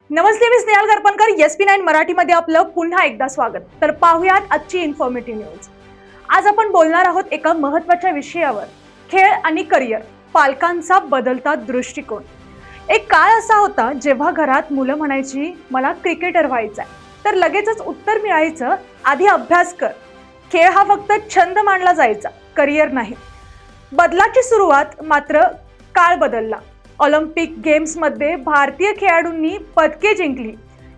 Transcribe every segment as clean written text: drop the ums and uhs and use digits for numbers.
नमस्ते, मी Snehal करपणकर. SP9 मराठीमध्ये आपलं पुन्हा एकदा स्वागत. तर पाहूयात आजची इन्फॉर्मेटिव्ह न्यूज. आज आपण बोलणार आहोत एका महत्त्वाच्या विषयावर, खेळ आणि करिअर, पालकांचा बदलता दृष्टिकोन. एक काळ असा होता जेव्हा घरात मुलं म्हणायची मला क्रिकेटर व्हायचंय, तर लगेचच उत्तर मिळायचं आधी अभ्यास कर. खेळ हा फक्त छंद मानला जायचा, करिअर नाही. बदलाची सुरुवात मात्र काळ बदलला. ऑलिम्पिक गेम्समध्ये भारतीय खेळाडूंनी पदके जिंकली.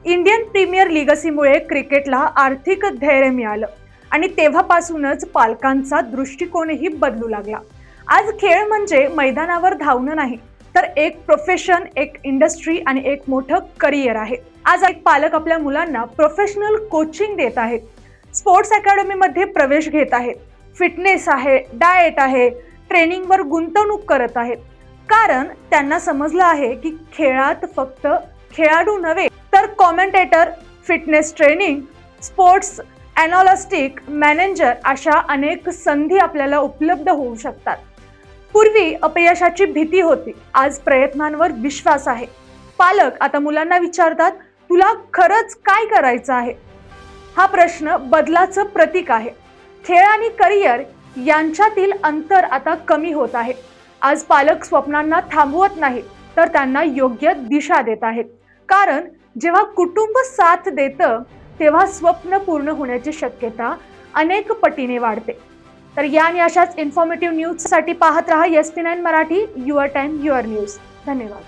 इंडियन प्रीमियर लीगसीमुळे क्रिकेटला आर्थिक धैर्य मिळालं आणि तेव्हापासूनच पालकांचा दृष्टिकोनही बदलू लागला. आज खेळ म्हणजे मैदानावर धावणं नाही, तर एक प्रोफेशन, एक इंडस्ट्री आणि एक मोठं करिअर आहे. आज एक पालक आपल्या मुलांना प्रोफेशनल कोचिंग देत आहेत, स्पोर्ट्स अकॅडमीमध्ये प्रवेश घेत आहेत, फिटनेस आहे, डाएट आहे, ट्रेनिंगवर गुंतवणूक करत आहेत. कारण त्यांना समजलं आहे की खेळात फक्त खेळाडू नव्हे, तर commentator, fitness training, sports analytic, manager अशा अनेक संधी आपल्याला उपलब्ध होऊ शकतात. पूर्वी अपयशाची भीती होती, आज प्रयत्नांवर विश्वास आहे. पालक आता मुलांना विचारतात, तुला खरंच काय करायचं आहे? हा प्रश्न बदलाचं प्रतीक आहे. खेळ आणि करिअर यांच्यातील अंतर आता कमी होत आहे. आज पालक स्वप्नांना थांबवत नाही, तर त्यांना योग्य दिशा देत आहेत. कारण जेव्हा कुटुंब साथ देतं, तेव्हा स्वप्न पूर्ण होण्याची शक्यता अनेक पटीने वाढते. तर या आणि अशाच इन्फॉर्मेटिव्ह न्यूजसाठी पाहत रहा SP9 Marathi, your time your news. धन्यवाद.